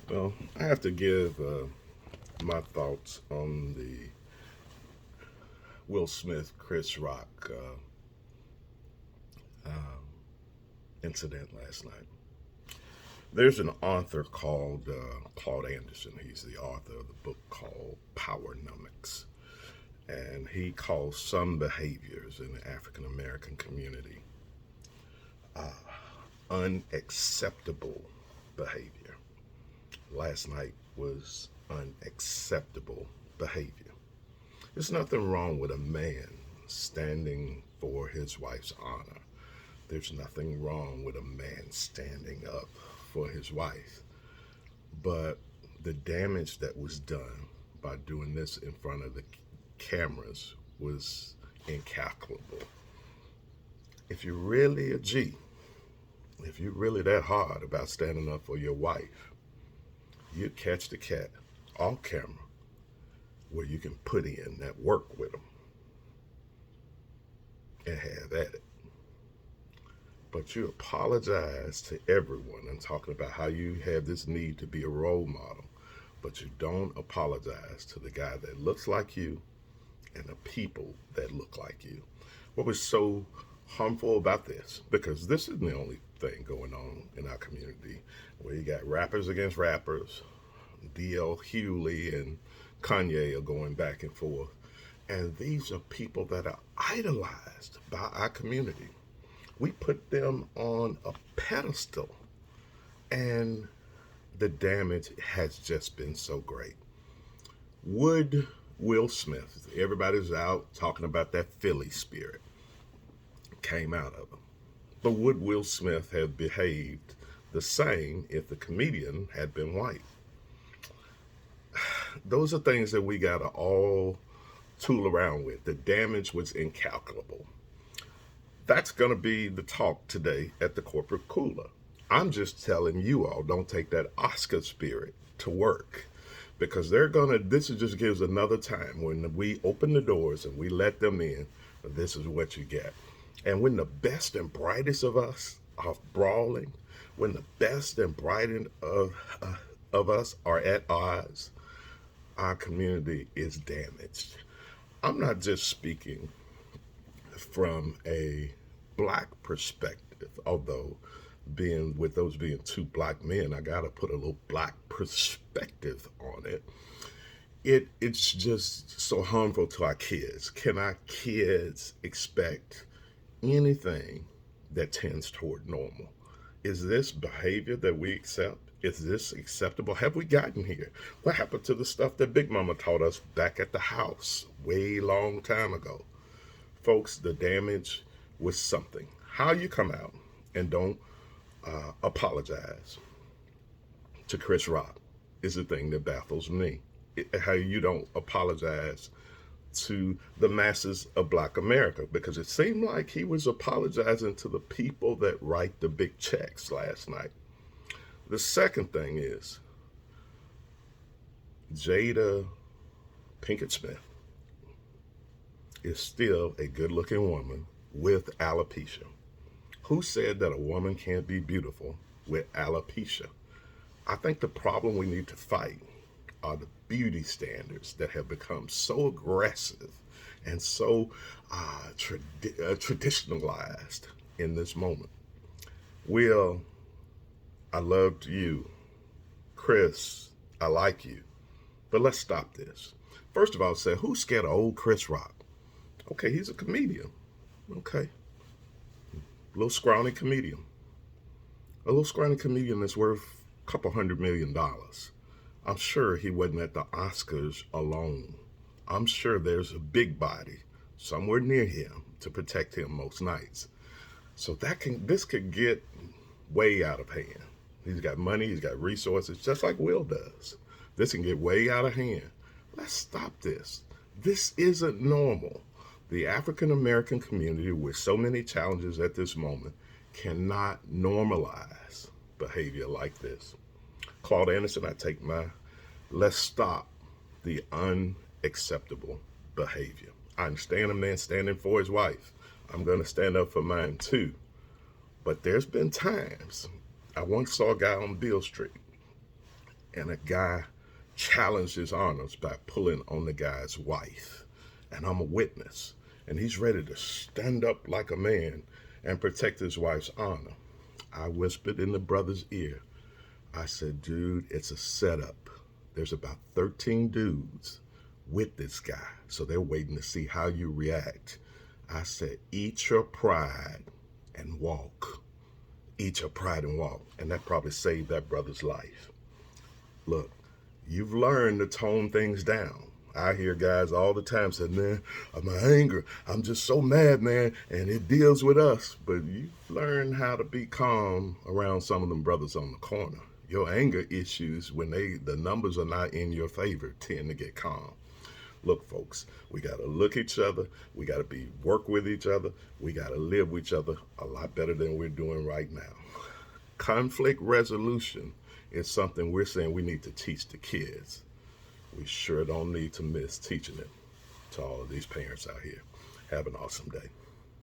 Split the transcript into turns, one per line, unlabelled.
Well, I have to give my thoughts on the Will Smith, Chris Rock incident last night. There's an author called Claude Anderson. He's the author of the book called Powernomics. And he calls some behaviors in the African American community unacceptable behavior. Last night was unacceptable behavior. There's nothing wrong with a man standing for his wife's honor. There's nothing wrong with a man standing up for his wife. But the damage that was done by doing this in front of the cameras was incalculable. If you're really a G, if you're really that hard about standing up for your wife, you catch the cat off camera where you can put in that work with them and have at it. But you apologize to everyone and talking about how you have this need to be a role model, but you don't apologize to the guy that looks like you and the people that look like you. What was so harmful about this? Because this isn't the only thing going on in our community where you got rappers against rappers. DL Hewley and Kanye are going back and forth. And these are people that are idolized by our community. We put them on a pedestal, and the damage has just been so great. Would Will Smith, everybody's out talking about that Philly spirit, came out of him. But would Will Smith have behaved the same if the comedian had been white? Those are things that we got to all tool around with. The damage was incalculable. That's going to be the talk today at the corporate cooler. I'm just telling you all, don't take that Oscar spirit to work because they're going to, this just gives another time when we open the doors and we let them in, this is what you get. And when the best and brightest of us are brawling, when the best and brightest of us are at odds, our community is damaged. I'm not just speaking from a black perspective, although being with those being two black men, I gotta put a little black perspective on it. It's just so harmful to our kids. Can our kids expect anything that tends toward normal? Is this behavior that we accept? Is this acceptable? Have we gotten here? What happened to the stuff that Big Mama taught us back at the house way long time ago? Folks, the damage was something. How you come out and don't apologize to Chris Rock is the thing that baffles me. How you don't apologize to the masses of black America, because it seemed like he was apologizing to the people that write the big checks last night. The second thing is Jada Pinkett Smith is still a good looking woman with alopecia. Who said that a woman can't be beautiful with alopecia? I think the problem we need to fight are the beauty standards that have become so aggressive and so traditionalized in this moment. Will, I loved you. Chris, I like you. But let's stop this. First of all, say, who's scared of old Chris Rock? Okay, he's a comedian. Okay. A little scrawny comedian. A little scrawny comedian that's worth a couple $100 million. I'm sure he wasn't at the Oscars alone. I'm sure there's a big body somewhere near him to protect him most nights. So this could get way out of hand. He's got money, he's got resources, just like Will does. This can get way out of hand. Let's stop this. This isn't normal. The African American community, with so many challenges at this moment, cannot normalize behavior like this. Claude Anderson, I take my let's stop the unacceptable behavior. I understand a man standing for his wife. I'm going to stand up for mine too. But there's been times, I once saw a guy on Beale Street, and a guy challenged his honors by pulling on the guy's wife. And I'm a witness. And he's ready to stand up like a man and protect his wife's honor. I whispered in the brother's ear. I said, dude, it's a setup. There's about 13 dudes with this guy, so they're waiting to see how you react. I said, eat your pride and walk. Eat your pride and walk. And that probably saved that brother's life. Look, you've learned to tone things down. I hear guys all the time say, man, my anger, I'm just so mad, man, and it deals with us. But you've learned how to be calm around some of them brothers on the corner. Your anger issues, when the numbers are not in your favor, tend to get calm. Look, folks, we got to look at each other. We got to work with each other. We got to live with each other a lot better than we're doing right now. Conflict resolution is something we're saying we need to teach the kids. We sure don't need to miss teaching it to all of these parents out here. Have an awesome day.